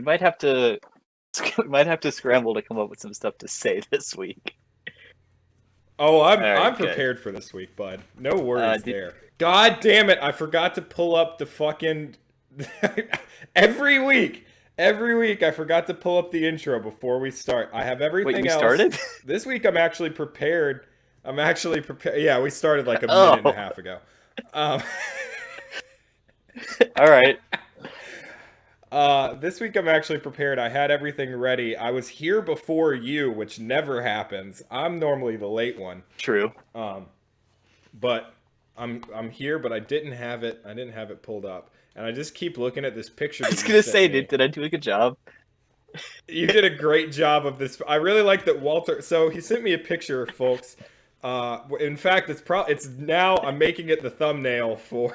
You might have to scramble to come up with some stuff to say this week. Oh, All I'm right, good. prepared for this week, bud. No worries Did, there. God damn it! I forgot to pull up the fucking every week. Every week I forgot to pull up the intro before we start. I have wait, everything we else. started? This week I'm actually prepared. I'm actually prepared. Yeah, we started like a minute and a Oh, half ago. Um, all right. this week I'm actually prepared. I had everything ready. I was here before you, which never happens. I'm normally the late one. True. Um, but I'm here, but I didn't have it. I didn't have it pulled up, and I just keep looking at this picture I that was you gonna sent say, me. did I do a good job? You did a great job of this. I really like that Walter. So he sent me a picture, folks. In fact, it's now I'm making it the thumbnail for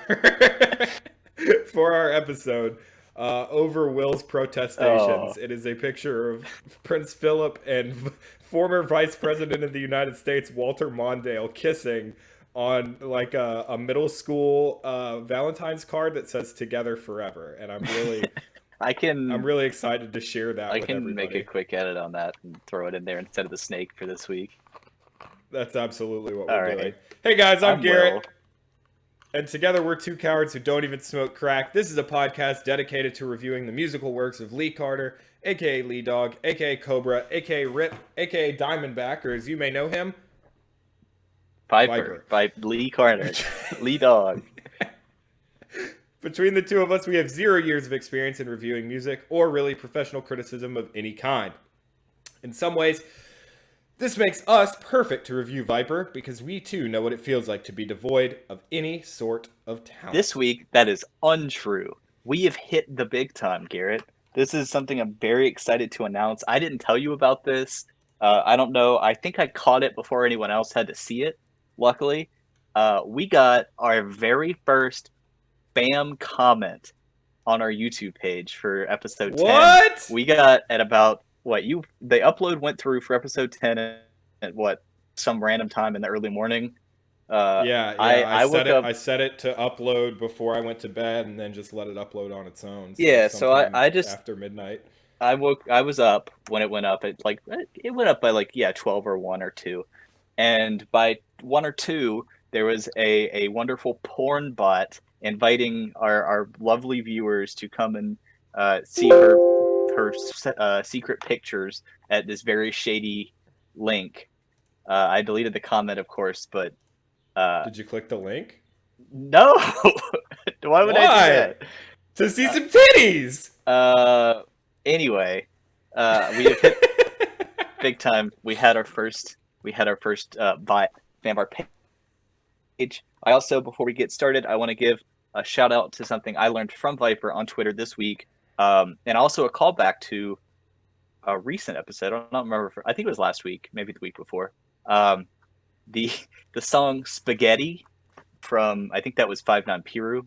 for our episode. Over Will's Oh, protestations. It is a picture of Prince Philip and former Vice President of the United States Walter Mondale kissing on like a middle school Valentine's card that says "Together Forever," and I I'm can really excited to share that I with can make a everybody. quick edit on that and throw it in there instead of the snake for this week. That's absolutely what we're All doing. right. Hey guys, I'm I'm Will. Garrett, and together we're two cowards who don't even smoke crack. This is a podcast dedicated to reviewing the musical works of Lee Carter, aka Lee Dog, aka Cobra, aka Rip, aka Diamondback, or as you may know him, Viper Viper. by Lee Carter. Lee Dog. Between the two of us, we have 0 years of experience in reviewing music or really professional criticism of any kind. In some ways, this makes us perfect to review Viper because we too know what it feels like to be devoid of any sort of This talent. week, that is untrue. We have hit the big time, Garrett. This is something I'm very excited to announce. I didn't tell you about this. I don't know. I think I caught it before anyone else had to see it, luckily. We got our very first spam comment on our YouTube page for episode 10. What? We got at about the upload went through for episode 10 at what some random time in the early morning. Yeah. I I set woke it. up. I set it to upload before I went to bed, and then just let it upload on its own. So Yeah, so sometime I just after midnight. I was up when it went up. It went up by 12 or 1 or 2. And by 1 or 2 there was a wonderful porn bot inviting our lovely viewers to come and see her secret pictures at this very shady link. I deleted the comment, of course, but Did you click the link? no. Why would I do Why? that? To see Uh, some titties. Anyway, we have hit big time. We had our first fan bar page. I also, before we get started, I want to give a shout out to something I learned from Viper on Twitter this week, and also a callback to a recent episode. I don't remember. I think it was last week, maybe the week before. Um, the the song "Spaghetti" from, I think that was 5 9 Piru,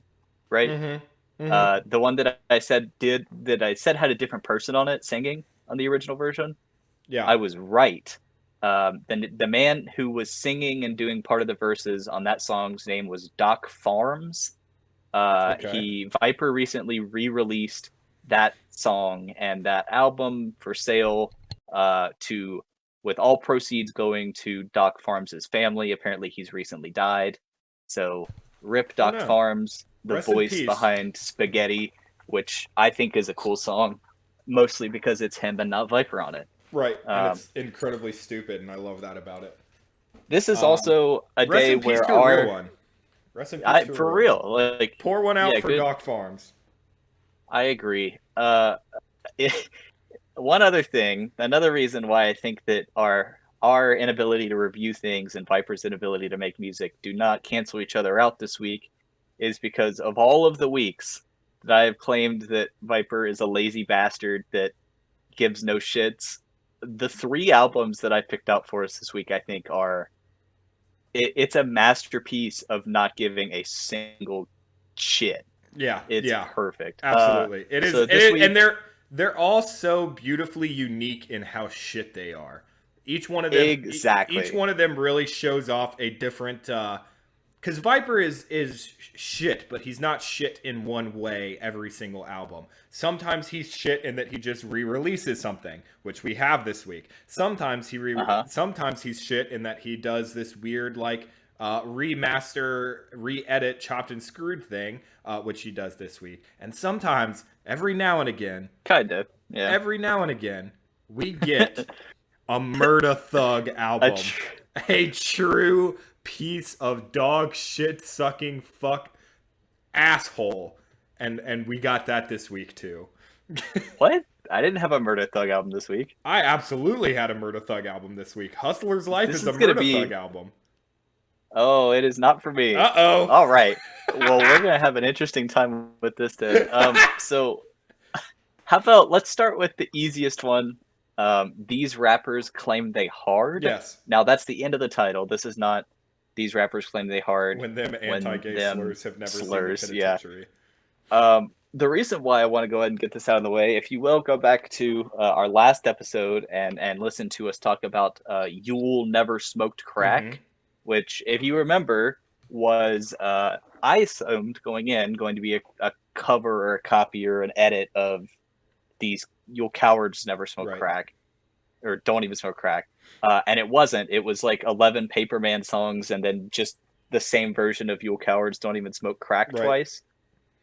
right? Mm-hmm. Mm-hmm. The one that I said had a different person on it singing on the original version. Yeah. I was right. The man who was singing and doing part of the verses on that song's name was Doc Farms. Okay. He Viper recently re-released that song and that album for sale, to with all proceeds going to Doc Farms' family. Apparently, he's recently died. So, rip Oh Doc no. Farms, the Rest in voice peace. behind Spaghetti, which I think is a cool song, mostly because it's him and not Viper on it. Right, and Um, it's incredibly stupid, and I love that about it. this is Um, also a Rest day in peace where to a real one. Rest in peace to a for real one. real, like, Pour one out yeah, for good. Doc Farms. I agree. One other thing, another reason why I think that our inability to review things and Viper's inability to make music do not cancel each other out this week is because of all of the weeks that I have claimed that Viper is a lazy bastard that gives no shits. The 3 albums that I picked out for us this week, I think, it's a masterpiece of not giving a single shit. Yeah, It's yeah, perfect. absolutely. It is, So this and week, they're all so beautifully unique in how shit they are. Each one of them, each exactly. one of them really shows off a different because Viper is shit, but he's not shit in one way every single album. Sometimes he's shit in that he just re-releases something, which we have this week. Sometimes he's shit in that he does this weird like remaster, re-edit, chopped and screwed thing, which he does this week. And sometimes, every now and again, Kind of, yeah. we get a Murda Thug album, a true piece of dog shit sucking fuck asshole, and we got that this week too. What? I didn't have a Murda Thug album this week. I absolutely had a Murda Thug album this week. Hustler's Life This is is a gonna Murda be- Thug album. Oh, it is not for me. Uh-oh. All right. Well, we're gonna have an interesting time with this then. So, how about let's start with the easiest one. These rappers claim they hard. Yes. Now that's the end of the title. This is not these rappers claim they hard. When them anti-gay slurs have never slurs, seen the yeah. penitentiary. The reason why I want to go ahead and get this out of the way, if you will, go back to our last episode and listen to us talk about Yule Never Smoked Crack, Mhm. which, if you remember, was I assumed going to be a cover or a copy or an edit of these Yule Cowards Never Smoke Right. Crack, or Don't Even Smoke Crack. And it wasn't. It was like 11 Paperman songs and then just the same version of Yule Cowards Don't Even Smoke Crack Right. twice.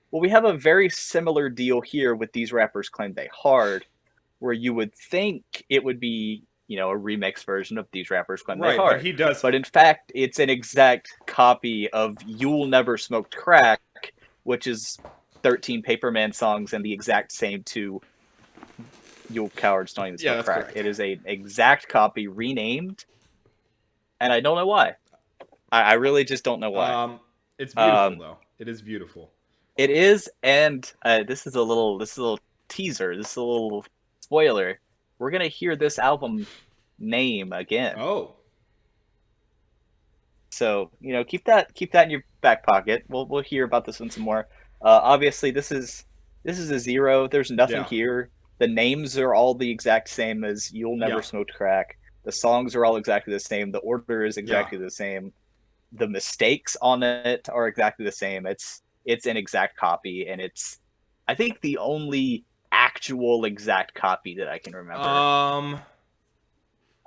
Well, we have a very similar deal here with These Rappers Claim They Hard, where you would think it would be, a remix version of These Rappers Claim They Right, Hard. but he does. But in fact, it's an exact copy of Yule Never Smoked Crack, which is 13 Paperman songs and the exact same two Yule Cowards Don't Even Smoke that's Crack. correct. It is an exact copy renamed, and I don't know why. I really just don't know why. It's beautiful though. It is beautiful. It is, and this is a little teaser. This is a little spoiler. We're gonna hear this album name again. Oh. So keep that in your back pocket. We'll hear about this one some more. Obviously, this is a zero. There's nothing here. The names are all the exact same as You'll Never Smoked Crack. The songs are all exactly the same. The order is exactly the same. The mistakes on it are exactly the same. It's an exact copy, and it's, I think, the only actual exact copy that I can remember.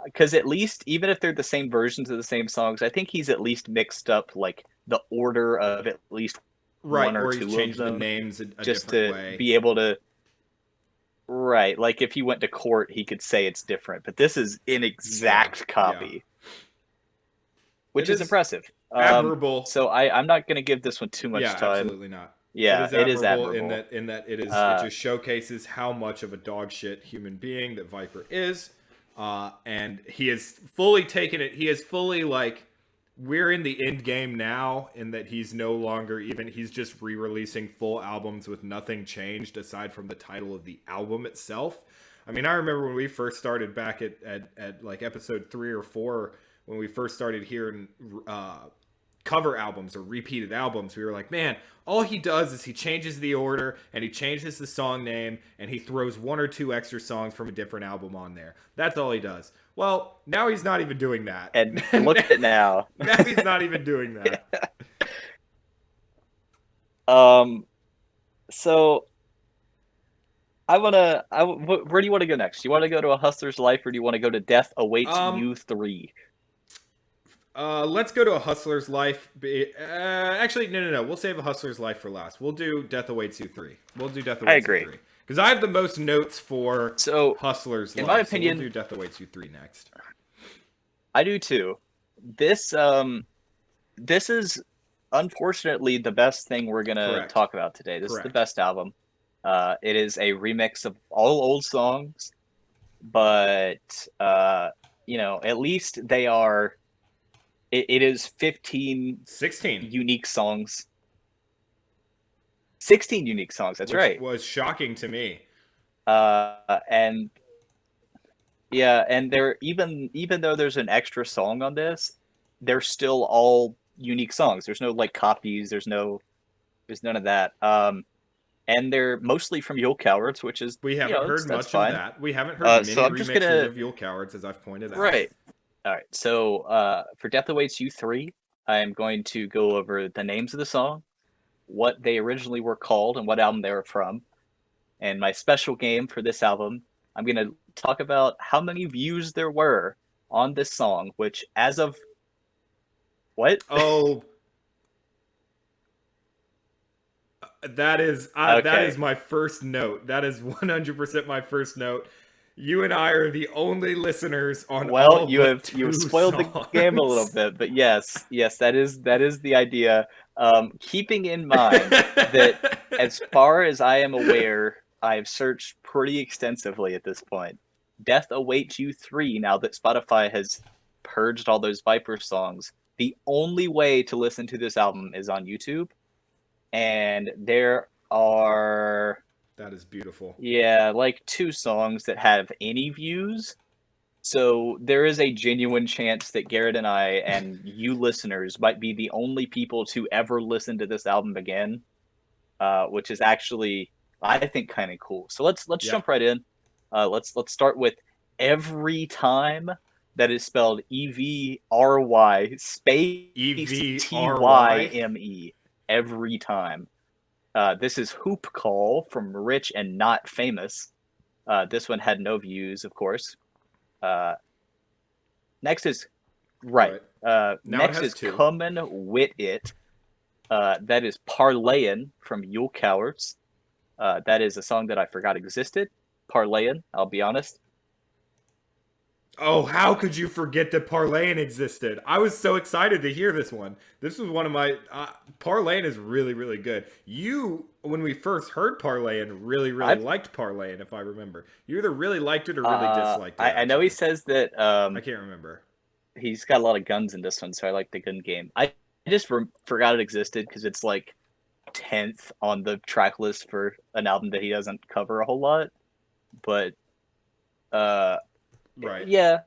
Because at least, even if they're the same versions of the same songs, I think he's at least mixed up like the order of at least one or two he's changed of them, the names a just different to way. be able to. Right, like if he went to court, he could say it's different, but this is an exact copy, which is impressive. Admirable. So I'm not going to give this one too much time. Absolutely not. Yeah, it is admirable in that it just showcases how much of a dog shit human being that Viper is, and he has fully taken it. He has fully we're in the end game now, in that he's no longer he's just re-releasing full albums with nothing changed aside from the title of the album itself. I mean, I remember when we first started back at like episode 3 or 4, when we first started hearing cover albums or repeated albums, we were like, man, all he does is he changes the order and he changes the song name and he throws 1 or 2 extra songs from a different album on there. That's all he does. Well, now he's not even doing that. And look at it now. Now he's not even doing that. So where do you want to go next? You want to go to A Hustler's Life, or do you want to go to Death Awaits You 3? Let's go to A Hustler's Life. Actually, no. We'll save A Hustler's Life for last. We'll do Death Awaits You 3. We'll do Death Awaits You 3. Because I have the most notes for Hustler's Life. In my opinion, so we'll do Death Awaits You 3 next. I do too. This is unfortunately the best thing we're gonna talk about today. This is the best album. It is a remix of all old songs, but at least they are. It is 16 unique songs. 16 unique songs. That's right. Which was shocking to me. And they're even though there's an extra song on this, they're still all unique songs. There's no copies. There's none of that. And they're mostly from Yule Cowards, which is we haven't heard much of that. We haven't heard many remixes of Yule Cowards, as I've pointed out. Right. All right. So for Death Awaits You 3, I am going to go over the names of the song, what they originally were called, and what album they were from. And my special game for this album, I'm going to talk about how many views there were on this song, which as of what? Oh, that is Okay. my first note. That is 100% my first note. You and I are the only listeners on Well, all you but have two spoiled the game a little songs. bit, but yes, that is the idea. Keeping in mind that as far as I am aware, I've searched pretty extensively at this point. Death Awaits You 3, now that Spotify has purged all those Viper songs, the only way to listen to this album is on YouTube. And there are, That is beautiful. yeah, like 2 songs that have any views. So there is a genuine chance that Garrett and I and you listeners might be the only people to ever listen to this album again, which is actually, I think, kind of cool. So let's Yep. jump right in. Let's start with Every Time. That is spelled EVRY space EVRY. TYME. Every Time. This is Hoop Call from Rich and Not Famous. This one had no views, of course. Next is right. Right. Now it Next has is 2. Comin' Wit It. That is Parlayin' from Yule Cowards. That is a song that I forgot existed. Parlayin', I'll be honest. Oh, how could you forget that Parlayin existed? I was so excited to hear this one. This was one of my Parlayin is really, really good. You, when we first heard Parlayin, really, really I've, liked Parlayin, if I remember. You either really liked it or really disliked it. I know he says that I can't remember. he's got a lot of guns in this one, so I like the gun game. I just forgot it existed because it's like 10th on the track list for an album that he doesn't cover a whole lot. But Right. yeah,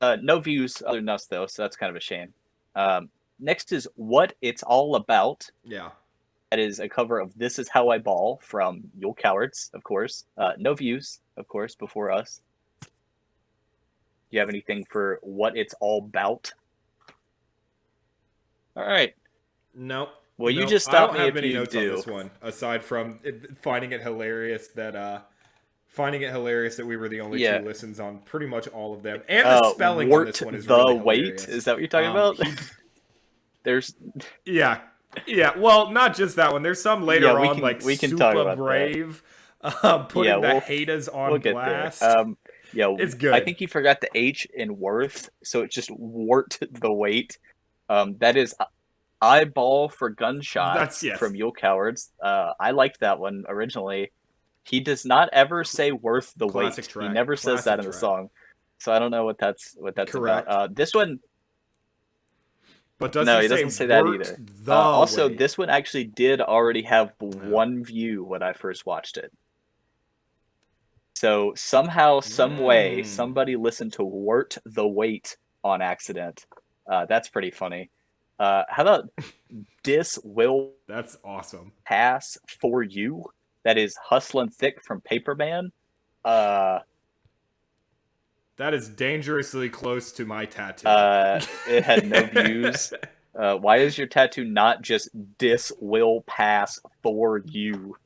no views other than us though, so that's kind of a shame. Next is What It's All About. Yeah. That is a cover of This Is How I Ball from Yule Cowards, of course. No views, of course, before us. Do you have anything for What It's All About? All right. Nope. Well, you Nope. just I stop don't me have if many you notes do. on this one, aside from finding it hilarious that we were the only 2 listens on pretty much all of them, and the spelling on this one is really hilarious. Is that what you're talking about? There's yeah. Well, not just that one. There's some later on, like we can talk Super about Brave, putting the haters on get blast. there. It's good. I think you forgot the H in worth, so it's just wort the weight. That is Eyeball for Gunshots from Yule Cowards. I liked that one originally. He does not ever say worth the Classic weight. track. He never says that in the song. So I don't know what that's Correct. about. This one, but does no, he doesn't say that either. Also, weight? this one actually did already have 1 view when I first watched it. So somehow, some way, somebody listened to Wort the Weight on accident. That's pretty funny. How about Dis Will That's awesome. Pass For You? That is Hustlin' Thick from Paperman. That is dangerously close to my tattoo. It had no views. Why is your tattoo not just Dis Will Pass For You?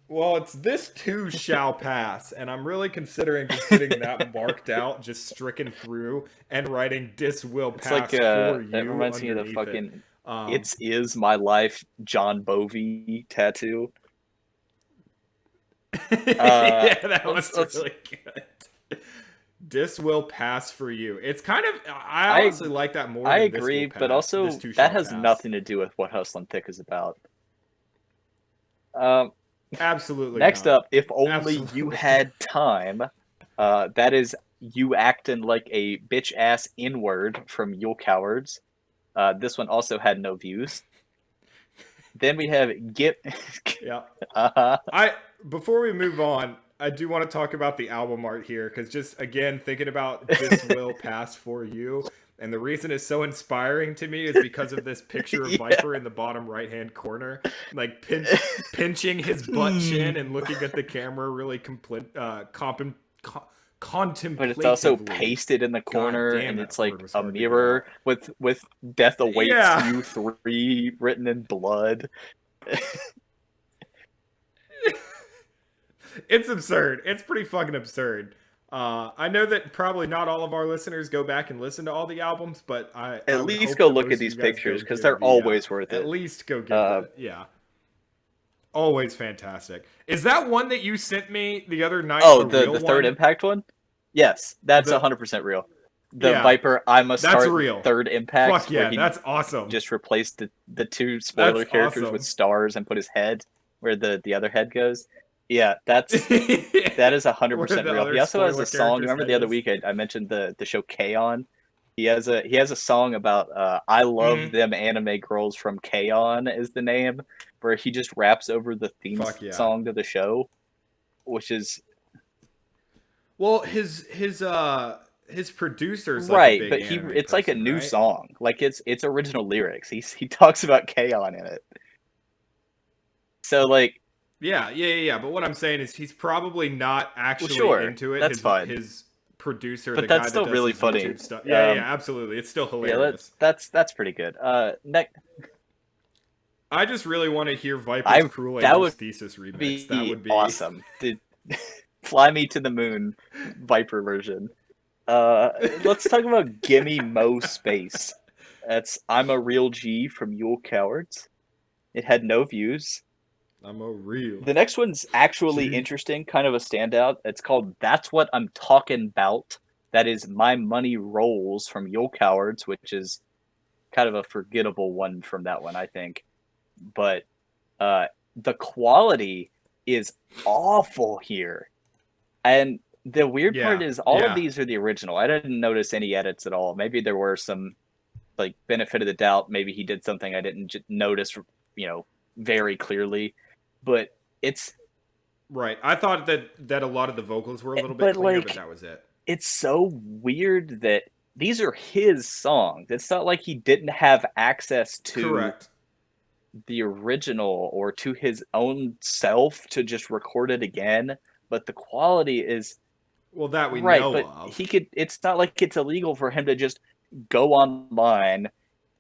Well, it's this too shall pass, and I'm really considering just getting that marked out, just stricken through, and writing "This will pass It's like, for you." that reminds me of the fucking it. "It's Is My Life" John Bovey tattoo. Yeah, that was really good. This will pass for you. It's kind of, I honestly like that more. I than agree, this will pass. but also that has nothing to do with what Hustlin' Thick is about. Absolutely. Next not. up, If Only You Had Time. That is You Actin' Like a Bitch Ass N-Word from Yule Cowards. This one also had no views. Then we have Get. Yeah. Before we move on, I do want to talk about the album art here, because just again thinking about This Will Pass For You, and the reason it's so inspiring to me is because of this picture of Viper in the bottom right-hand corner, like pinching his butt chin and looking at the camera, really but it's also contemplatively. pasted in the God corner, damn, and that it's word like was a hard to get out. mirror with "Death awaits Yeah. you 3" written in blood. It's absurd. It's pretty fucking absurd. I know that probably not all of our listeners go back and listen to all the albums, but I At would least hope go that look most at of you these guys pictures go because give they're the always worth at it. least go give Uh, the always fantastic. Is that one that you sent me the other night oh, a real the third one? Impact one? Yes, that's The 100% real. The Yeah, Viper, I must that's start real. third Impact, Fuck where yeah, he that's awesome. just replaced the two That's spoiler characters with awesome. stars and put his head where the other head goes. Yeah, that is Where 100% the real. other He also has spoiler a song. character's Remember head the other is. week I mentioned the show K-On? He has a song about I love Mm-hmm. them anime girls from K-On is the name, where he just raps over the theme Fuck yeah. song to the show, which is Well, his producer's like a right, big but anime it's like a person, new right? song. Like it's original lyrics. He talks about K-On in it. So like, Yeah. But what I'm saying is he's probably not well, actually sure, into it. that's fine, His producer, the but that's guy that still does really his funny. YouTube stuff. Yeah, Um, absolutely. It's still yeah, hilarious. that's pretty good. I just really want to hear Viper's I Cruel that Angel's would Thesis remix. That be would be awesome. The Fly Me to the Moon Viper version. Let's talk about Gimme Mo Space. That's I'm a Real G from Yule Cowards. It had no views. I'm a real The next one's actually G. interesting, kind of a standout. It's called That's What I'm Talking About. That is My Money Rolls from Yule Cowards, which is kind of a forgettable one from that one, I think. But the quality is awful here. And the weird part Yeah, is all of yeah. these are the original. I didn't notice any edits at all. Maybe there were some like benefit of the doubt. Maybe he did something I didn't notice, very clearly. But it's Right. I thought that a lot of the vocals were a little bit but cleaner, but like that was it. it's so weird that these are his songs. It's not like he didn't have access to Correct. the original or to his own self to just record it again, but the quality is Well, that we right, know but of. he could it's not like it's illegal for him to just go online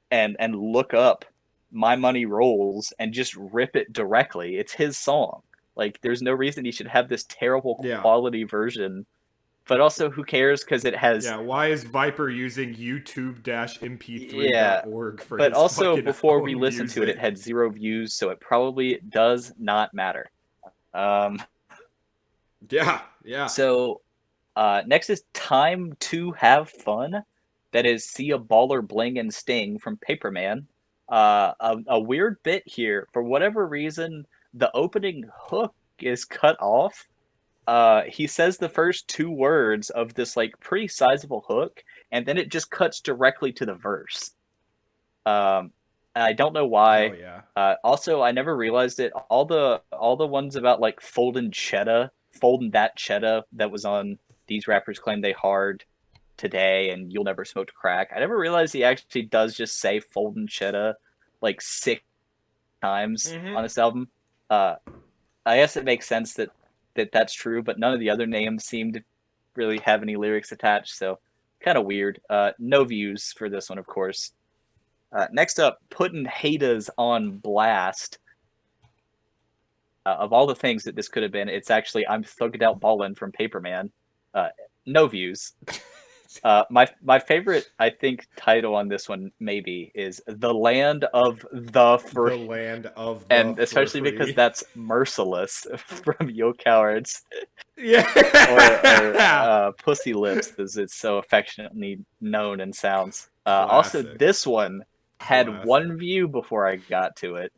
and look up My Money Rolls and just rip it directly. It's his song. Like there's no reason he should have this terrible Yeah. quality version. But also who cares cuz it has Yeah, why is Viper using yeah, youtube-mp3.org for but his also fucking before we own listened to it, it music? had 0 views, so it probably does not matter. Um, Yeah. so next is Time to Have Fun. That is See a Baller Bling and Sting from Paperman. A weird bit here. For whatever reason, the opening hook is cut off. He says the first 2 words of this like pretty sizable hook, and then it just cuts directly to the verse. Um, I don't know Hell why. yeah. Also, I never realized it. All the ones about like folding that cheddar that was on These Rappers Claim They Hard Today and You'll Never Smoke Crack. I never realized he actually does just say folding cheddar like 6 times Mm-hmm. on this album. Uh, I guess it makes sense that's true, but none of the other names seem to really have any lyrics attached, so kind of weird. No views for this one, of course. Next up, Putting Haters on Blast. Of all the things that this could have been, it's actually I'm Thugged Out Ballin' from Paperman. No views. My favorite, I think, title on this one maybe is The Land of the The Free. land of the And for especially because free. that's Merciless from Yo Cowards. Or Yeah. Pussy Lips, as it's so affectionately known and sounds. Also, Classic. this one had Classic. 1 view before I got to it.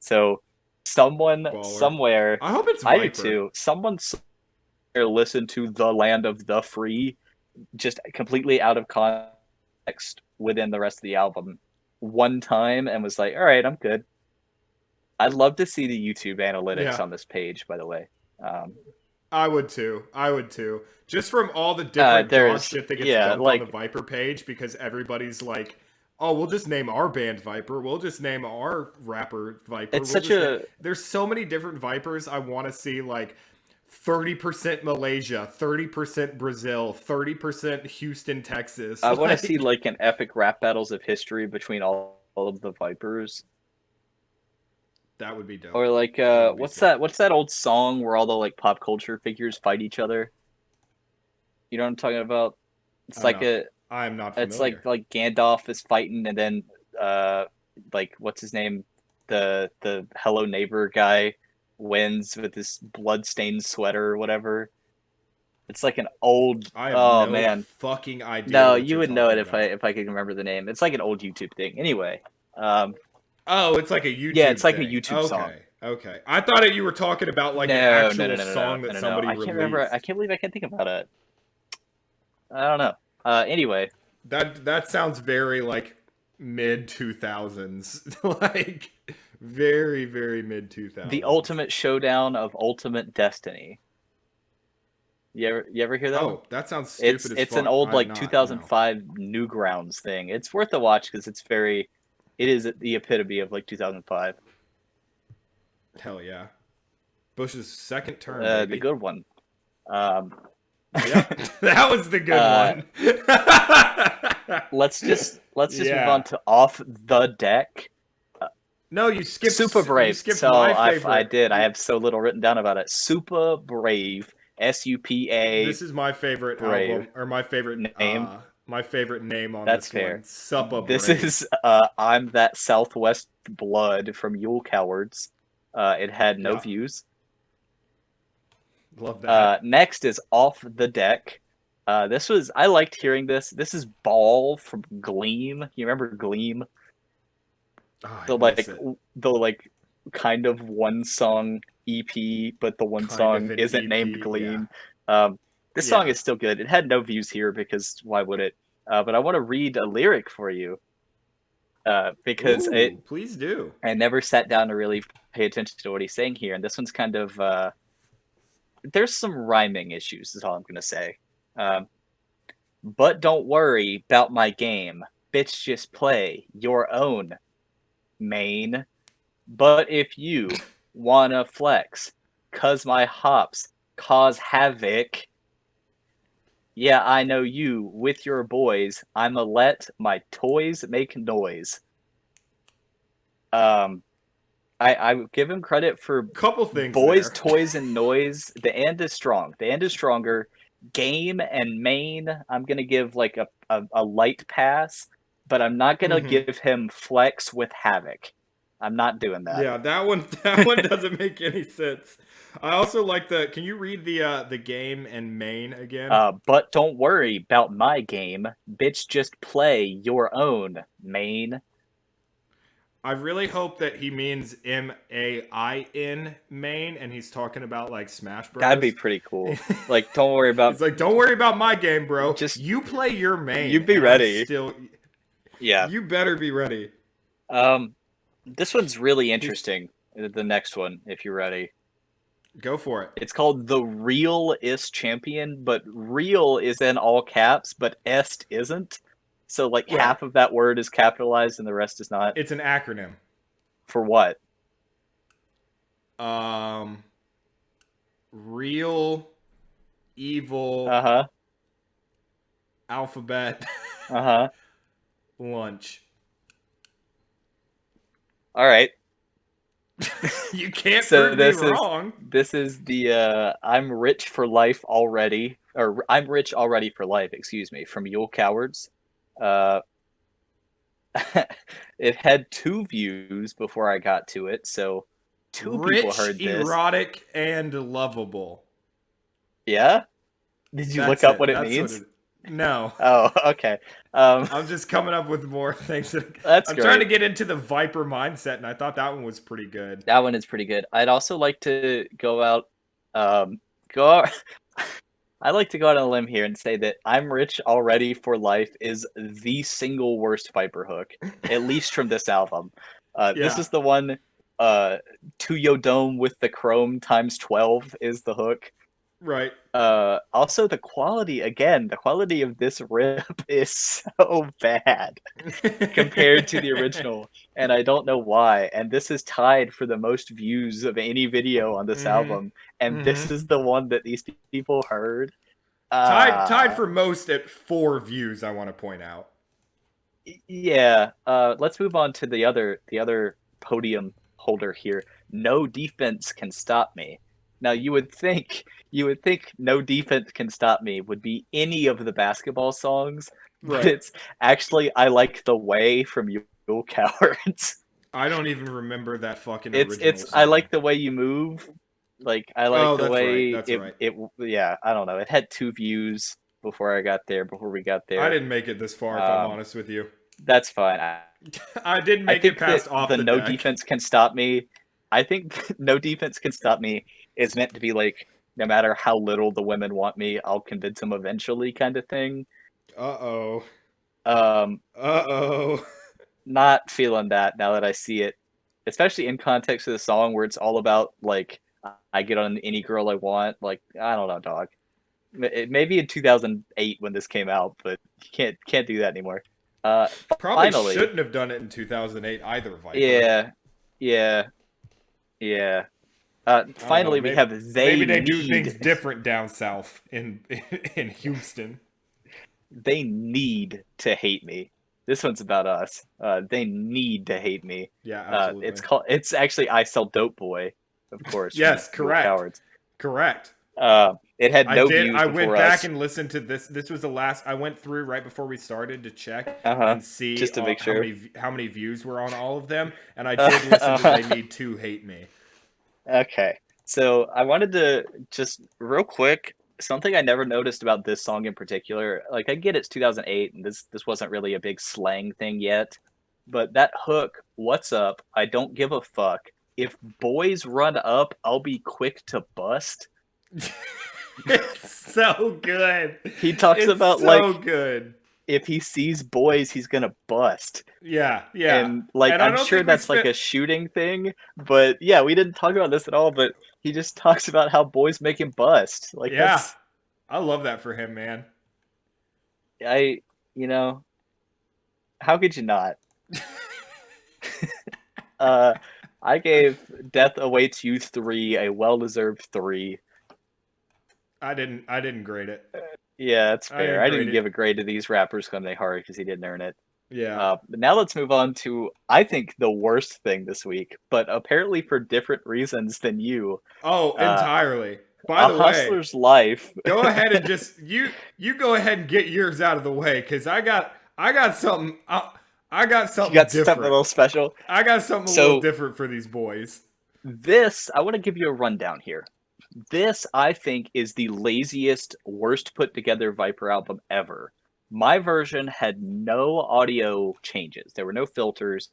So, someone Baller. somewhere, I hope it's I do Viper. too, someone somewhere listened to The Land of the Free just completely out of context within the rest of the album one time and was like, all right, I'm good. I'd love to see the YouTube analytics Yeah. on this page, by the way. I would too. Just from all the different dog There's, shit that gets yeah, dumped on the like, Viper page because everybody's like, oh, we'll just name our band Viper. We'll just name our rapper Viper. it's such a, There's so many different Vipers I want to see like 30% Malaysia, 30% Brazil, 30% Houston, Texas. I want to see Like, like an epic rap battles of history between all of the Vipers. that would be dope. Or like That would be what's sick. that old song where all the like pop culture figures fight each other? You know what I'm talking about? It's I'm like not. a I am not it's familiar. like Gandalf is fighting and then uh like what's his name? The Hello Neighbor guy wins with this blood-stained sweater or whatever. It's like an old I have oh no man. fucking idea No, what you you're would know it talking about. if I could remember the name. It's like an old YouTube thing. Anyway, um, Oh, it's like a yeah, YouTube it's like a thing. YouTube song. Okay. Okay. I thought that you were talking about like an No, no, no, actual no, no, no, song that no, no. somebody I can't remember. I released. can't believe I can't think about it. I don't know. Anyway, That sounds very like mid 2000s. Like very very mid the 2000s. ultimate showdown of ultimate destiny. You ever hear that one? Oh, that sounds stupid as It's an fuck. old I have like not. No. 2005 Newgrounds thing. It's worth a watch because it is the epitome of like 2005. Hell yeah. Bush's second term, The baby. good one. Um, Yep. That was the good uh, one. let's just move on Yeah. to off the deck. No, Super you Brave. skipped So my I favorite. did. I have so little written down about it. Super Brave. SUPA This is my favorite Brave album or name. my favorite name on That's this one. fair. Suppa This Brave. is I'm That Southwest Blood from Yule Cowards. It had no Yeah. views. Love that. Next is Off the Deck. This was I liked hearing this. This is Ball from Gleam. You remember Gleam? Oh, I The miss like it. the like kind of one song EP, but the one Kind of song an isn't named EP. Yeah. Gleam. This song Yeah. is still good. It had no views here because why would it? But I want to read a lyric for you because Ooh, please do. I never sat down to really pay attention to what he's saying here, and this one's kind of there's some rhyming issues. Is all I'm gonna say. Um, but don't worry about my game, bitch. Just play your own main. But if you wanna flex, cause my hops cause havoc, yeah, I know you with your boys. I'ma let my toys make noise. Um, I would give him credit for Couple things boys, there. toys, and noise. The end is strong. The end is stronger. Game and main, I'm gonna give like a light pass, but I'm not gonna Hmm. give him flex with havoc. I'm not doing that. Yeah, that one doesn't make any sense. I also like the. Can you read the game and main again? But don't worry about my game, bitch. Just play your own main. I really hope that he means MAIN main, and he's talking about like Smash That'd be Bros. pretty cool. Like, don't worry about. He's like, "Don't worry about my game, bro. Just You play your main, you be and I'm ready. still. Yeah. You better be ready." This one's really He's interesting. The next one, if you're ready. Go for it. It's called the realest champion, but real is in all caps, but est isn't. So like Right. half of that word is capitalized and the rest is not. It's an acronym. For what? Um, real, evil, Uh-huh. alphabet, Uh-huh. lunch. All right. You can't So prove me wrong. this is the I'm rich for life already, or I'm rich already for life, excuse me, from Yule Cowards. Uh it had 2 views before I got to it, so 2 people Rich, heard this. erotic, and lovable. Yeah? Did you look That's up it. what it That's what means? it. No, Oh, okay. Um I'm just coming up with more things. that's I'm trying to great. get into the Viper mindset, and I thought that one was pretty good. That one is pretty good. I'd also like to go out go out I'd like to go out on a limb here and say that I'm Rich Already for Life is the single worst Viper hook, at least from this album. This Yeah, is the one, To Yo Dome with the Chrome times 12 is the hook. Right. Also, the quality of this rip is so bad compared to the original, and I don't know why. And this is tied for the most views of any video on this Mm-hmm. album, and Mm-hmm. this is the one that these people heard. Tied for most at 4 views, I want to point out. Yeah. Let's move on to the other podium holder here. No defense can stop me. Now you would think no defense can stop me would be any of the basketball songs, but Right. it's actually I like the way from you cowards. I don't even remember that fucking It's original I song. like the way you move. Like I like Oh, the that's right. way That's right. it yeah, I don't know. It had 2 views before we got I there. didn't make it this far, if I'm Um, honest with you. that's fine. I didn't I make it think that past off the the no deck. defense can stop me. I think no defense can stop me is meant to be like no matter how little the women want me, I'll convince them eventually kind of thing. Uh-oh. Um, Uh-oh. not feeling that now that I see it, especially in context of the song where it's all about like I get on any girl I want. Like I don't know, dog. Maybe in 2008 when this came out, but you can't do that anymore. Uh, Probably Finally, shouldn't have done it in 2008 either, Viper. yeah, yeah, yeah. I don't know. Finally, we Maybe have maybe they they do things need different down south in Houston. they need to hate me. This one's about us. They need to hate me. Yeah, It's absolutely. called. It's actually I Sell Dope Boy, of course, from Yes, You correct. Cowards. Correct. It had I no did. views I went before back us. and listened to this. This was the last I went through right before we started to check Uh-huh. and see Just to make how sure. many views were on all of them, and I did listen to Uh, "They Need to Hate Me." okay. So I wanted to just real quick something I never noticed about this song in particular. Like I get it's 2008 and this wasn't really a big slang thing yet, but that hook, "What's up? I don't give a fuck. If boys run up, I'll be quick to bust." It's so good. He talks It's about so like good. if he sees boys, he's gonna bust. Yeah, yeah. And like And I I'm don't sure think we that's like spent. a shooting thing, but yeah, we didn't talk about this at all, but he just talks about how boys make him bust. Like Yeah, that's I love that for him, man. I you know, how could you not? Uh I gave Death Awaits You 3 a well-deserved 3. I didn't grade it. Yeah, that's I fair. didn't I grade didn't give it. a grade to these rappers when they hard because he didn't earn it. Yeah. But now let's move on to I think the worst thing this week, but apparently for different reasons than you. Oh, Uh, entirely. By A the way, Hustler's Life. go ahead and just you go ahead and get yours out of the way because I got something I got You something got something a different. little special. I got something a little So different for these boys. this, I want to give you a rundown here. This, I think, is the laziest, worst put together Viper album ever. My version had no audio changes. There were no filters.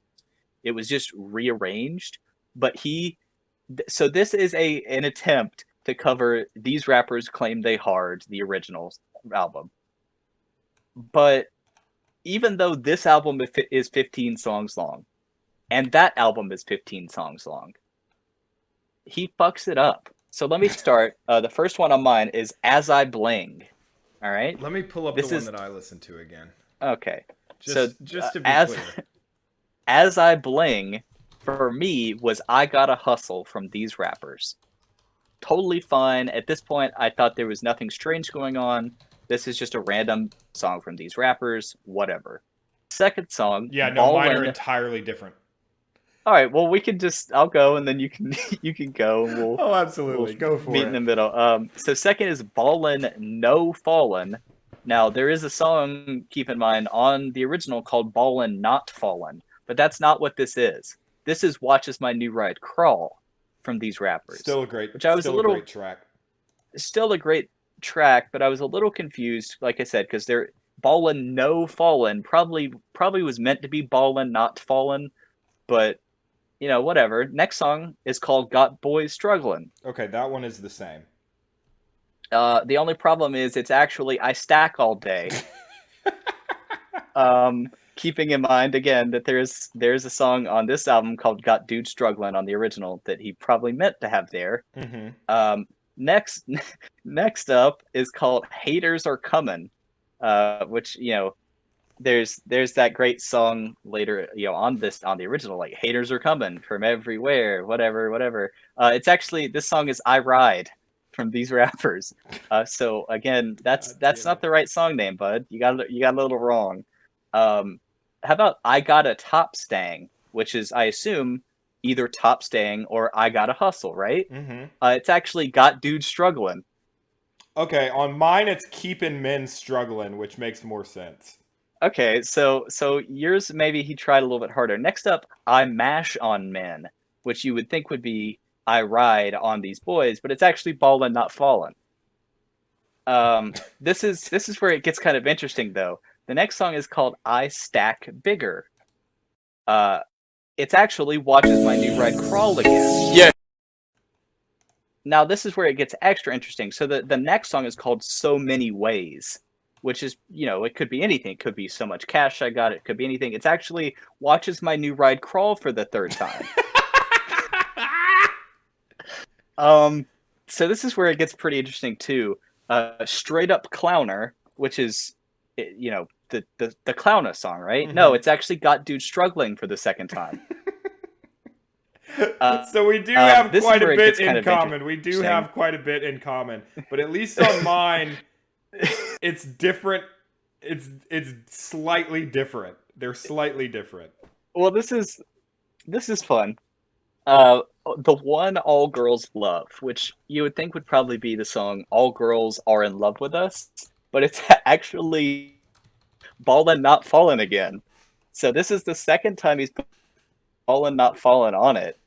It was just rearranged. But so this is an attempt to cover These Rappers Claim They Hard, the original album. But even though this album is 15 songs long, and that album is 15 songs long, he fucks it up. So let me start. The first one on mine is As I Bling. All right. Let me pull up the This one is that I listened to again. okay. So Just to be as clear. as I Bling for me was I Gotta Hustle from These Rappers. Totally fine. At this point, I thought there was nothing strange going on. This is just a random song from These Rappers. Whatever. Second song, Yeah, no, mine are Ballin'. entirely different. All right. Well, we can just. I'll go, and then you can you can go, and Oh, we'll absolutely. Go for meet in it. the middle. So second is Ballin' No Fallin'. Now there is a song, keep in mind, on the original called Ballin' Not Fallin', but that's not what this is. This is Watch As My New Ride Crawl from These Rappers, which I was a Still a little great track. still a great track, but I was a little confused, like I said, because they're Ballin' No Fallin' probably was meant to be Ballin' Not Fallin', but whatever. Next song is called Got Boys Struggling. Okay, that one is the same. The only problem is it's actually I Stack All Day. Keeping in mind again that there's a song on this album called Got Dude Struggling on the original that he probably meant to have there. Mm-hmm. Next, next up is called "Haters Are Coming," which there's that great song later on the original, like "Haters Are Coming from everywhere," whatever. It's actually, this song is "I Ride" from these rappers. So again, that's Damn not it. the right song name, bud. You got a little wrong. Um, how about "I Got a Top Stang," which is, I assume, either top staying or "I Gotta Hustle," right? Mm-hmm. It's actually "Got Dudes Struggling." Okay, on mine it's keeping men struggling, which makes more sense. Okay, so yours, maybe he tried a little bit harder. Next up, "I Mash on Men," which you would think would be "I Ride on These Boys," but it's actually "Ballin' Not Fallin'." This is where it gets kind of interesting, though. The next song is called "I Stack Bigger." Uh, it's actually "Watches My New Ride Crawl Again." Yeah. Now this is where it gets extra interesting. So the next song is called "So Many Ways," which is, it could be anything. It could be "So Much Cash I Got." It could be anything. It's actually "Watches My New Ride Crawl" for the third time. Um, so this is where it gets pretty interesting too. "Straight Up Clowner," which is, the Clowna song, right? No, Mm-hmm. it's actually "Got Dude Struggling" for the second time. So we do have This is quite a where it bit gets kind in of common. We do interesting. have quite a bit in common. But at least on mine, it's different. It's slightly different. They're slightly different. Well, this is fun. Uh, the one "All Girls Love," which you would think would probably be the song "All Girls Are in Love with Us," but it's actually "Ballin' Not Fallin' Again." So this is the second time he's put "Ballin' Not Fallin' on it,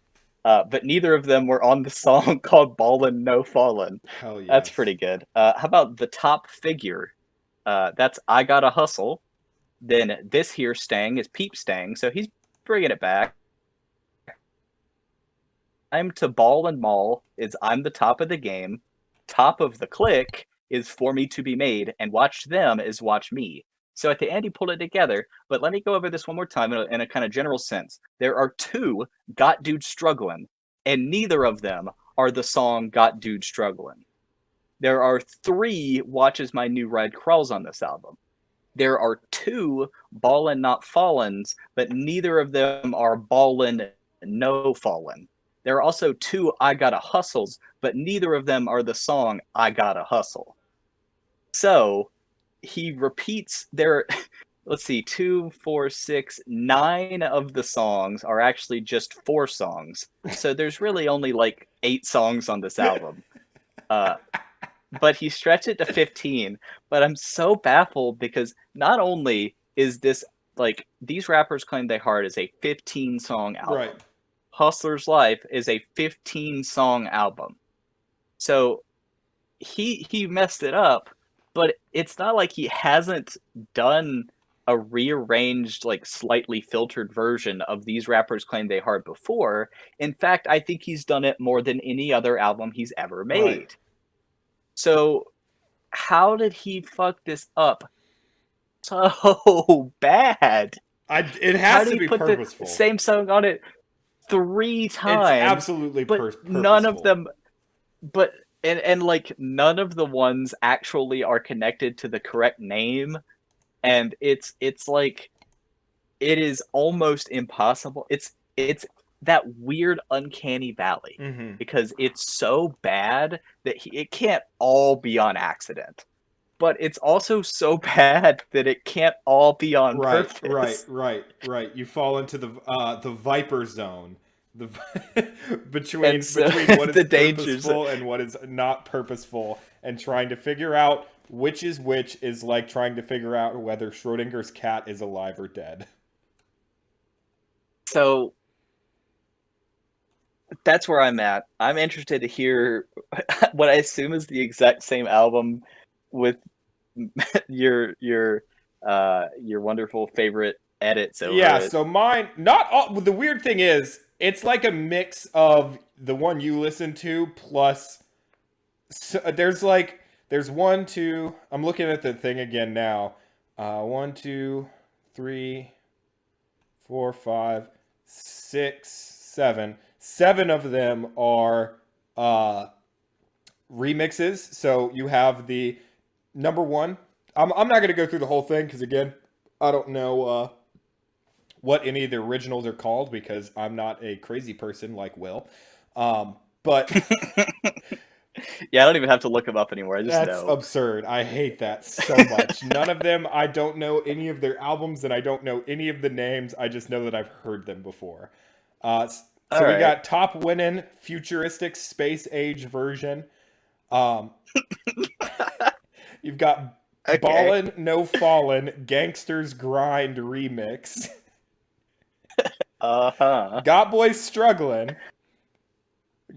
but neither of them were on the song called "Ballin' No Fallin'." Hell That's yes. pretty good. How about "The Top Figure"? That's "I Gotta Hustle." Then "This Here Stang" is Peep Stang, so he's bringing it back. "I'm to Ball and Maul" is "I'm the top of the game." "Top of the Click" is "For Me to Be Made," and "Watch Them" is "Watch Me." So at the end, he pulled it together. But let me go over this one more time in a kind of general sense. There are two "Got Dude Struggling," and neither of them are the song "Got Dude Struggling." There are three "Watches My New Ride Crawls" on this album. There are two "Ballin' Not Fallins," but neither of them are "Ballin' No Fallin'." There are also two "I Gotta Hustles," but neither of them are the song "I Gotta Hustle." So he repeats there. Let's see, two, four, six, nine of the songs are actually just four songs. So there's really only like 8 songs on this album. Uh, but he stretched it to 15. But I'm so baffled because not only is this, like, these rappers claim they hard is a 15-song Right. album. Hustler's Life is a 15-song album. So he messed it up, but it's not like he hasn't done a rearranged, like slightly filtered version of "These Rappers Claim They Hard" before. In fact, I think he's done it more than any other album he's ever Right. made. So how did he fuck this up so bad? It How has did to he be put the purposeful. same song on it three It's times, absolutely but none of purposeful. them, but and like none of the ones actually are connected to the correct name, and it's like it is almost impossible. It's that weird uncanny valley Mm-hmm. because it's so bad that it can't all be on accident, but it's also so bad that it can't all be on Right, right, purpose. right, right. You fall into the viper zone, the And so between what is the dangers. purposeful and what is not purposeful, and trying to figure out which is like trying to figure out whether Schrodinger's cat is alive or dead. So that's where I'm at. I'm interested to hear what I assume is the exact same album with your wonderful favorite edits over Yeah, it. so mine, not all. The weird thing is, it's like a mix of the one you listen to plus. So, there's one, two. I'm looking at the thing again now. One, two, three, four, five, six, seven. Seven of them are uh remixes. So you have the number one. I'm not going to go through the whole thing because, again, I don't know what any of the originals are called because I'm not a crazy person like Will. But Yeah, I don't even have to look them up anymore. I just that's know. absurd. I hate that so much. None of them, I don't know any of their albums and I don't know any of the names. I just know that I've heard them before. So All we right. got top winning futuristic space age version. Um, you've got Okay. Ballin' No Fallin' Gangsters Grind remix. Uh-huh. Got Boys Struggling.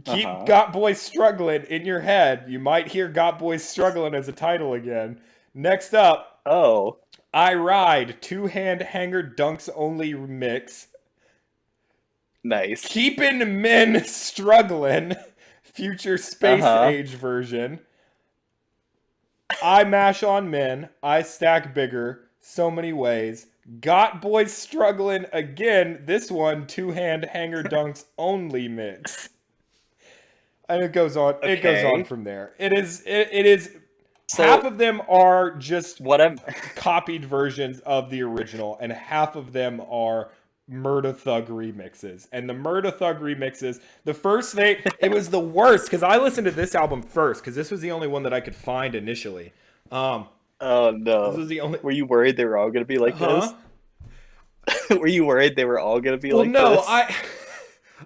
Keep Uh-huh. Got Boys Struggling in your head. You might hear Got Boys Struggling as a title again. Next up, Oh, I Ride, two-hand hanger dunks only remix. nice. Keeping Men Struggling, future space Uh-huh. age version. I Mash on Men, I Stack Bigger, so many ways. Got Boys Struggling again, this one, two-hand hanger dunks only mix. And it goes on Okay. from there. It is half So of them are just what I'm copied versions of the original, and half of them are Murda Thug remixes. And the Murda Thug remixes, the first thing, it was the worst because I listened to this album first because this was the only one that I could find initially. Oh This no. was the only. Were you worried they were all gonna be like Huh? this? Were you worried they were all gonna be Well, like no, this?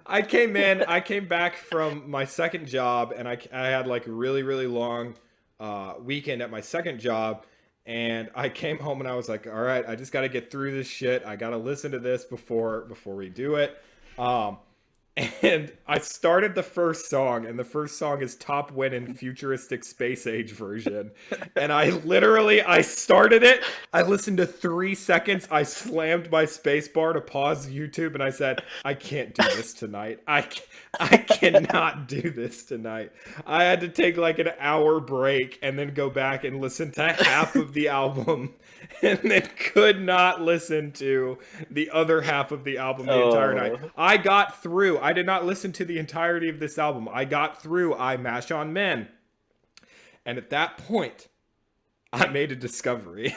I came in. I came back from my second job, and I had like a really really long weekend at my second job, and I came home and I was like, all right, I just got to get through this shit. I got to listen to this before we do it. Um, and I started the first song, and the first song is Top Winning Futuristic Space Age version. And I started it. I listened to 3 seconds. I slammed my space bar to pause YouTube, and I said, I can't do this tonight. I cannot do this tonight. I had to take like an hour break and then go back and listen to half of the album and then could not listen to the other half of the album the entire night. Oh. I got through. I did not listen to the entirety of this album. I got through I Mash on Men. And at that point, I made a discovery.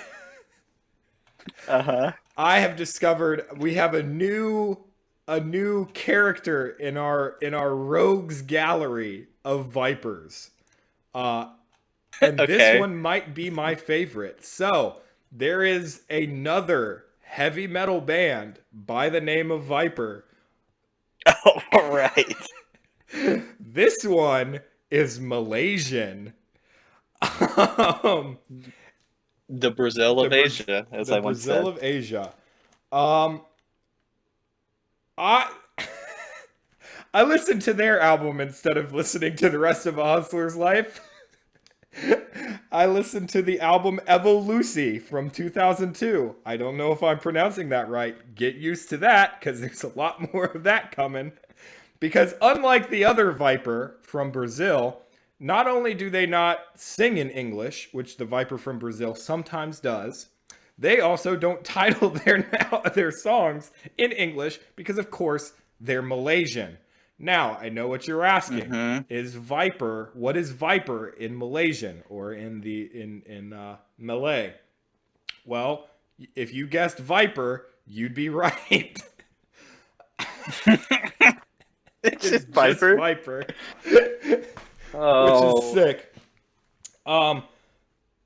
Uh-huh. I have discovered we have a new character in our rogues gallery of vipers. Uh and this Okay. one might be my favorite. So, there is another heavy metal band by the name of Viper. All right. This one is Malaysian. um, The Brazil the of Bra- Asia, as the I once Brazil said. of Asia. Um, I I listened to their album instead of listening to the rest of A Hustler's Life. I listened to the album Evolusi from 2002. I don't know if I'm pronouncing that right. Get used to that because there's a lot more of that coming. Because unlike the other Viper from Brazil, not only do they not sing in English, which the Viper from Brazil sometimes does, they also don't title their songs in English because, of course, they're Malaysian. Now, I know what you're asking. Mm-hmm. What is Viper in Malaysian or in Malay? Well, if you guessed Viper, you'd be right. It's It's just just Viper. Viper, which is Oh. sick.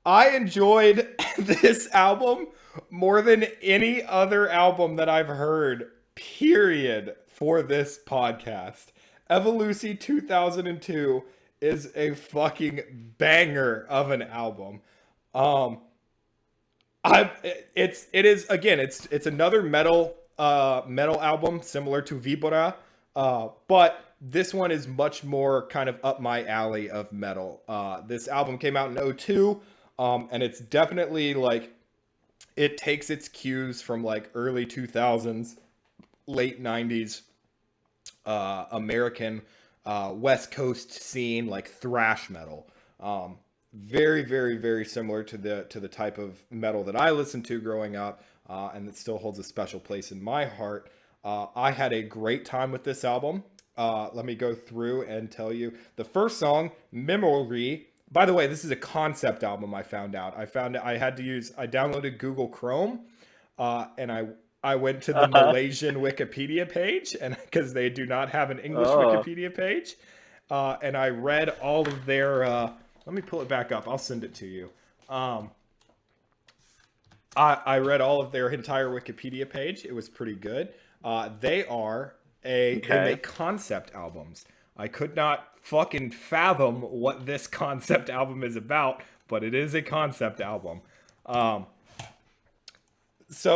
I enjoyed this album more than any other album that I've heard, period, for this podcast. Evolusi 2002 is a fucking banger of an album. Um, it's another metal album similar to Vibora, but this one is much more kind of up my alley of metal. This album came out in '02, and it's definitely like it takes its cues from like early 2000s, late 90s American West Coast scene, like thrash metal. Very, very, very similar to the type of metal that I listened to growing up, and that still holds a special place in my heart. I had a great time with this album. Let me go through and tell you. The first song, Memory. By the way, this is a concept album. I found out. I downloaded Google Chrome, and I went to the Malaysian Wikipedia page, and because they do not have an English Wikipedia page, and I read all of their. Let me pull it back up. I'll send it to you. I read all of their entire Wikipedia page. It was pretty good. They make concept albums. I could not fucking fathom what this concept album is about, but it is a concept album. So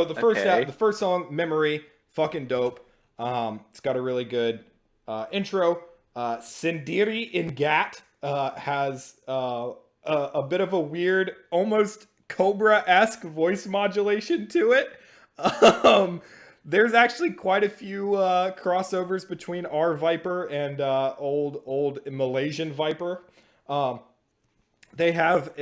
the first song, Memory, fucking dope. It's got a really good intro. Sendiri in Gat has a bit of a weird, almost Cobra-esque voice modulation to it. There's actually quite a few crossovers between our Viper and old Malaysian Viper. They have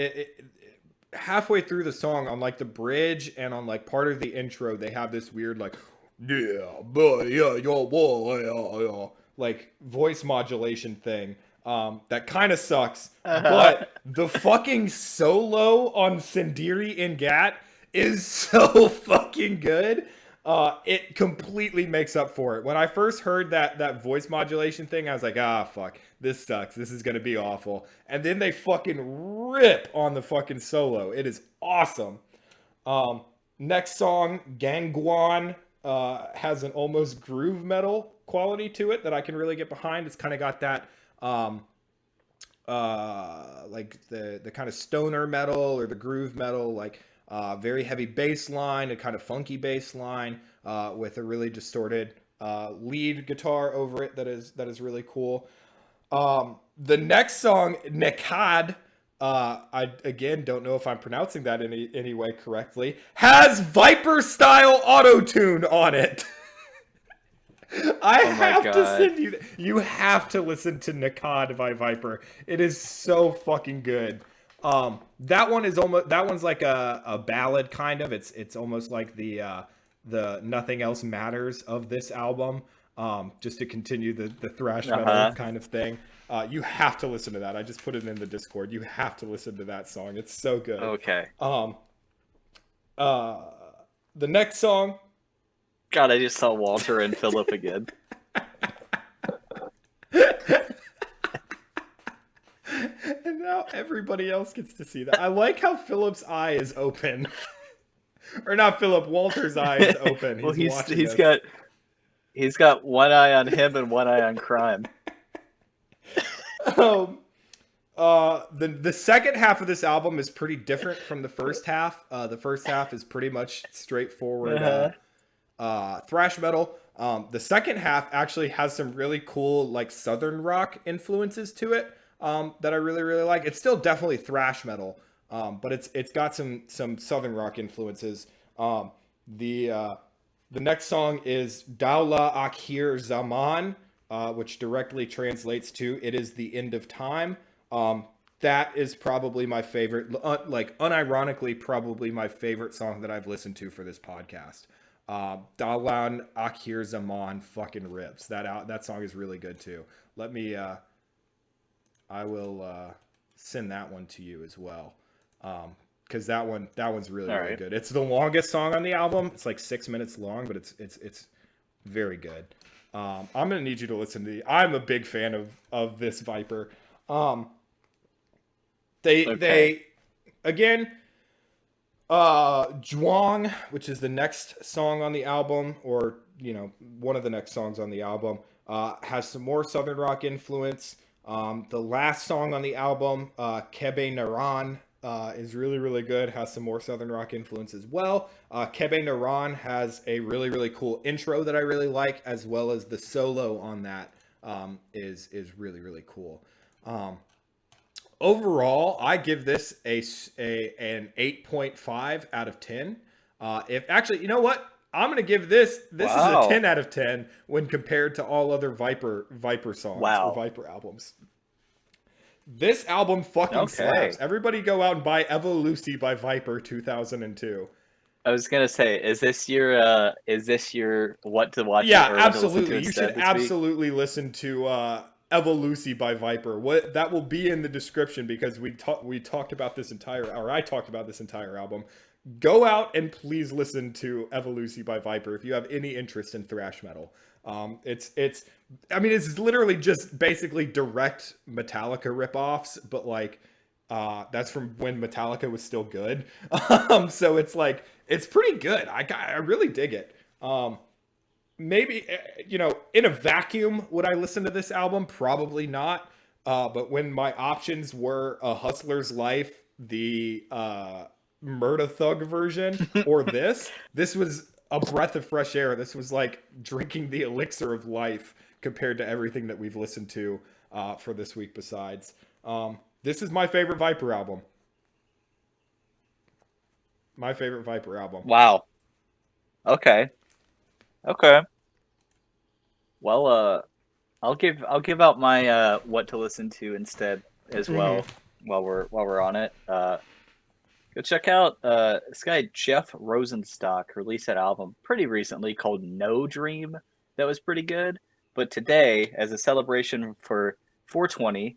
halfway through the song, on like the bridge and on like part of the intro, they have this weird like like voice modulation thing. That kind of sucks. But the fucking solo on Sendiri in Gat is so fucking good. It completely makes up for it. When I first heard that voice modulation thing, I was like, fuck, this sucks. This is going to be awful. And then they fucking rip on the fucking solo. It is awesome. Next song, Ganguan, has an almost groove metal quality to it that I can really get behind. It's kind of got that, like the kind of stoner metal or the groove metal, like, very heavy bass line, a kind of funky bass line, with a really distorted lead guitar over it that is really cool. The next song, Necad, I again don't know if I'm pronouncing that any way correctly, has Viper style auto-tune on it. I have to send you. You have to listen to Necad by Viper. It is so fucking good. That one's like a ballad kind of. It's almost like the Nothing Else Matters of this album. Just to continue the thrash metal kind of thing. You have to listen to that. I just put it in the Discord. You have to listen to that song. It's so good. Okay. The next song. God, I just saw Walter and Philip again. And now everybody else gets to see that. I like how Philip's eye is open. Or not Philip, Walter's eye is open. Well, he's got one eye on him and one eye on crime. The second half of this album is pretty different from the first half. The first half is pretty much straightforward thrash metal. The second half actually has some really cool like southern rock influences to it that I really, really like. It's still definitely thrash metal, but it's got some southern rock influences. The next song is Daula Akhir Zaman, which directly translates to "It is the end of time." That is probably my favorite, like unironically, probably my favorite song that I've listened to for this podcast. Dalan Akhir Zaman fucking rips. That song is really good too. Let me, I will send that one to you as well. Because that one's really, really good. It's the longest song on the album. It's like 6 minutes long, but it's very good. I'm gonna need you to listen to I'm a big fan of this Viper. They again, Zhuang, which is the next song on the album, or one of the next songs on the album, has some more southern rock influence. The last song on the album, Kebe Naran, is really, really good, has some more southern rock influence as well. Kebe Naran has a really, really cool intro that I really like, as well as the solo on that is really, really cool. Overall, I give this an 8.5 out of 10. If actually, you know what? I'm going to give this is a 10 out of 10 when compared to all other Viper songs or Viper albums. This album fucking slaps. Everybody go out and buy Evo Lucy by Viper 2002. I was gonna say, is this your what to watch Yeah, or what to listen to absolutely. You should instead this week? absolutely listen to Evolusi by Viper. What that will be in the description because we talked about this entire, or I talked about this entire album. Go out and please listen to Evolusi by Viper if you have any interest in thrash metal. It's I mean it's literally just basically direct Metallica ripoffs, but like that's from when Metallica was still good. So it's like it's pretty good. I really dig it. Maybe in a vacuum would I listen to this album? Probably not. But when my options were A Hustler's Life, the Murda Thug version, or this was a breath of fresh air. This was like drinking the elixir of life compared to everything that we've listened to for this week. Besides, this is my favorite Viper album. My favorite Viper album. Wow. Okay. Okay. Well, I'll give out my what to listen to instead as well Mm-hmm. while we're on it. Go check out this guy Jeff Rosenstock released an album pretty recently called No Dream that was pretty good. But today, as a celebration for 420,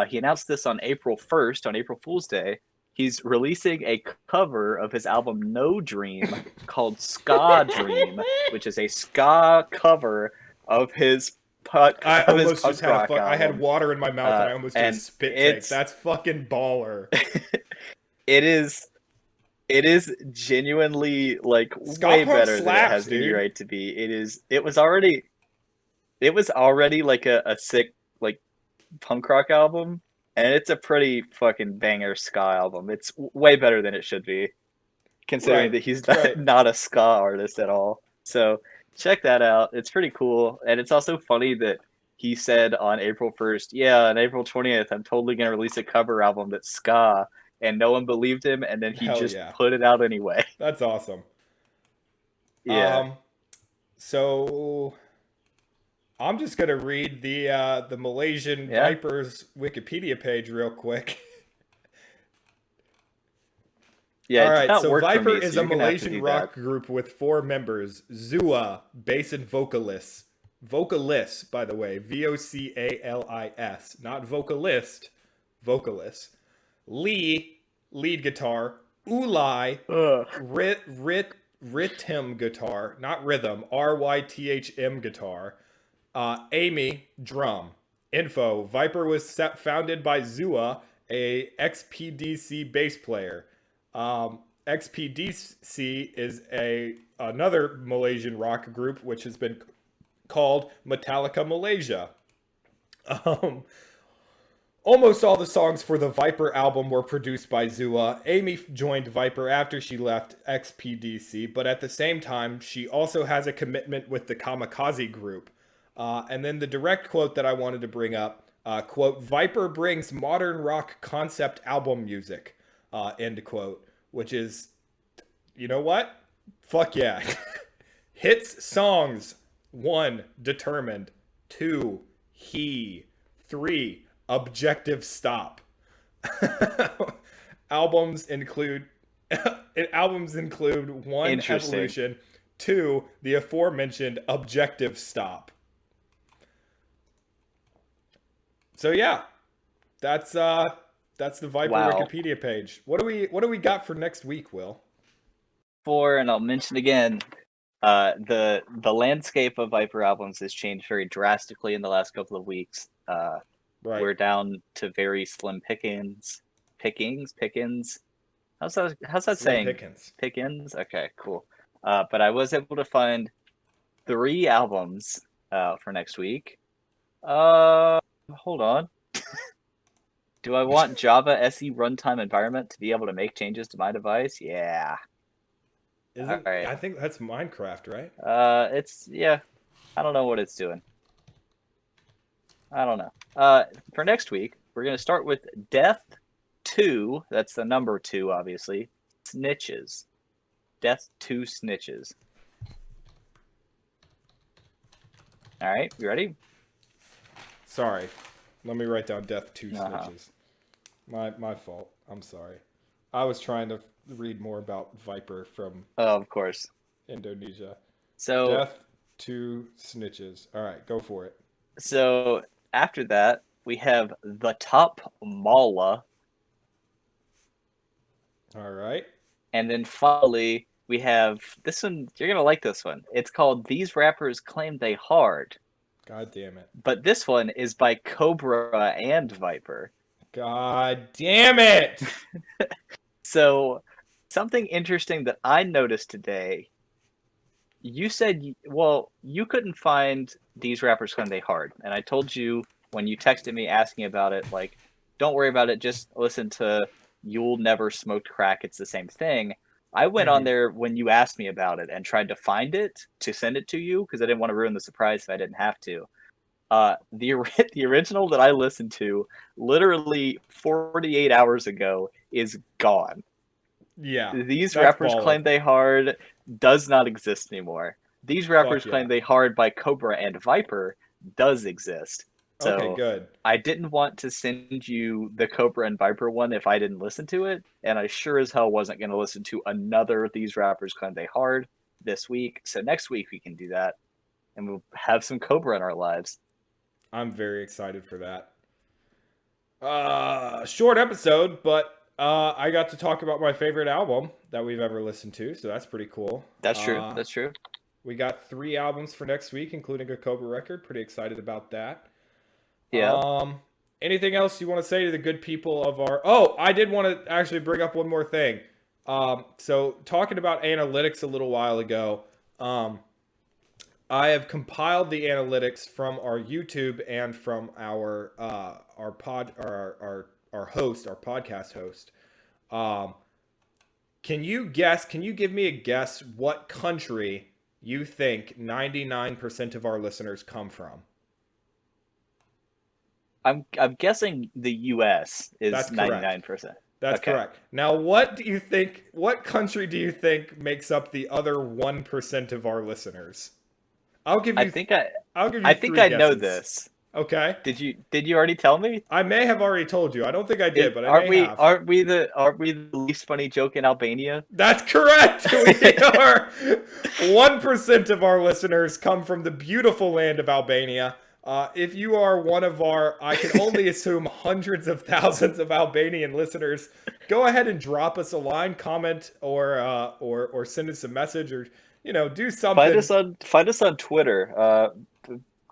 he announced this on April 1st, on April Fool's Day. He's releasing a cover of his album No Dream called Ska Dream, which is a ska cover of his I of his almost just punk had rock I had album. water in my mouth and I almost did a And spit take. it's That's fucking baller. it is it is genuinely like Ska way punk better than it slaps, has any dude. right to be. It was already like a sick like punk rock album, and it's a pretty fucking banger ska album. It's way better than it should be, considering Right, that he's not, right. not a ska artist at all. So check that out. It's pretty cool, and it's also funny that he said on April 1st, yeah, on April 20th, I'm totally gonna release a cover album that's ska, and no one believed him, and then he Hell just yeah. put it out anyway. That's awesome. Yeah, Um, so I'm just gonna read the Malaysian yeah, Vipers Wikipedia page real quick. yeah. All It did right, not so work for Viper me, so is a you're gonna have to Malaysian do that. rock group with 4 members: Zua, bass and vocalist. Vocalist, by the way, Vocalis, not vocalist, vocalist. Lee, lead guitar. Ulai, Ugh. rhythm guitar, not rhythm, Rythm guitar. Amy, drum. Info: Viper was founded by Zua, a XPDC bass player. XPDC is another Malaysian rock group which has been called Metallica Malaysia. Um, Almost all the songs for the Viper album were produced by Zua. Amy joined Viper after she left XPDC, but at the same time, she also has a commitment with the Kamikaze group. And then the direct quote that I wanted to bring up, quote, Viper brings modern rock concept album music, end quote, which is, you know what? Fuck yeah. Hits songs. 1, Determined. 2, He. 3, Objective Stop. albums include albums include 1, Interesting. Evolution, 2, the aforementioned Objective Stop. So yeah, that's the Viper Wow. Wikipedia page. What do we got for next week, Will? And I'll mention again, the landscape of Viper albums has changed very drastically in the last couple of weeks. Right. We're down to very slim pickings. How's that Slim saying? Pickens. Pickings? Okay, cool. But I was able to find 3 albums for next week. Hold on. Do I want Java SE runtime environment to be able to make changes to my device? Yeah. All Isn't right. I think that's Minecraft, right? It's yeah. I don't know what it's doing. I don't know. For next week, we're gonna start with Death 2. That's the number 2, obviously. Snitches. Death 2 Snitches. All right, you ready? Sorry. Let me write down Death 2 Uh-huh. Snitches. My fault. I'm sorry. I was trying to read more about Viper from Oh, of course. Indonesia. So Death to snitches. All right, go for it. so after that, we have the top Mala, All right. and then finally we have this one. You're gonna like this one. It's called "These Rappers Claim They Hard," God damn it. but this one is by Cobra and Viper. God damn it. So something interesting that I noticed today. You said, well, you couldn't find "These Rappers Claim They Hard," and I told you when you texted me asking about it, like, don't worry about it, just listen to "You'll Never Smoked Crack, It's the Same Thing." I went on Mhm. there when you asked me about it and tried to find it to send it to you because I didn't want to ruin the surprise if I didn't have to. The original that I listened to literally 48 hours ago is gone. Yeah, These that's rappers baller. claim they hard does not exist anymore. These rappers Fuck claim yeah. they hard by Cobra and Viper does exist. Okay, So good. I didn't want to send you the Cobra and Viper one if I didn't listen to it, and I sure as hell wasn't going to listen to another These Rappers Claim They Hard this week. So next week we can do that, and we'll have some Cobra in our lives. I'm very excited for that. Short episode, but I got to talk about my favorite album that we've ever listened to, so that's pretty cool. That's true. That's true. We got 3 albums for next week, including a Cobra record. Pretty excited about that. Yeah. Um, Anything else you want to say to the good people of our? Oh, I did want to actually bring up one more thing. So talking about analytics a little while ago, I have compiled the analytics from our YouTube and from our host, our podcast host. Um, can you guess? Can you give me a guess what country you think 99% of our listeners come from? I'm guessing the U.S. is That's correct. 99%. That's Okay. correct. Now, what do you think? What country do you think makes up the other 1% of our listeners? I'll give I you. think I I'll give you I think three I know guesses. this. Okay. Did you already tell me? I may have already told you. I don't think I did, It but I aren't may we have. aren't we the least funny joke in Albania? That's correct. We are 1% of our listeners come from the beautiful land of Albania. If you are one of our, I can only assume hundreds of thousands of Albanian listeners, go ahead and drop us a line, comment, or send us a message, or do something. Find us on Twitter.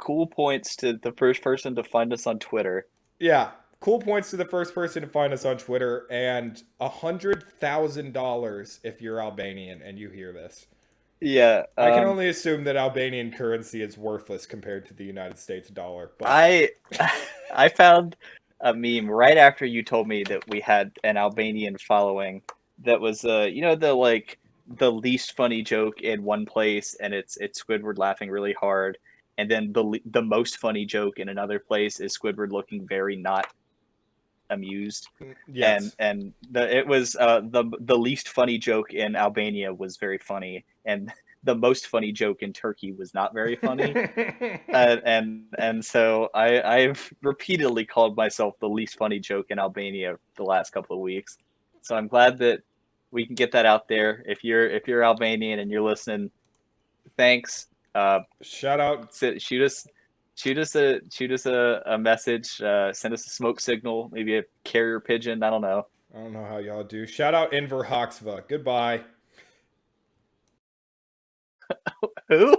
Cool points to the first person to find us on Twitter. Yeah, cool points to the first person to find us on Twitter, and $100,000 if you're Albanian and you hear this. Yeah. I can only assume that Albanian currency is worthless compared to the United States dollar. But I I found a meme right after you told me that we had an Albanian following that was the least funny joke in one place and it's Squidward laughing really hard, and then the most funny joke in another place is Squidward looking very not amused. and yes, and it was the least funny joke in Albania was very funny, and the most funny joke in Turkey was not very funny. And so I've repeatedly called myself the least funny joke in Albania the last couple of weeks. So I'm glad that we can get that out there. If you're Albanian and you're listening, thanks. shout out. Shoot us a message. Send us a smoke signal, maybe a carrier pigeon. I don't know. I don't know how y'all do. Shout out Enver Hoxva. Goodbye. Who?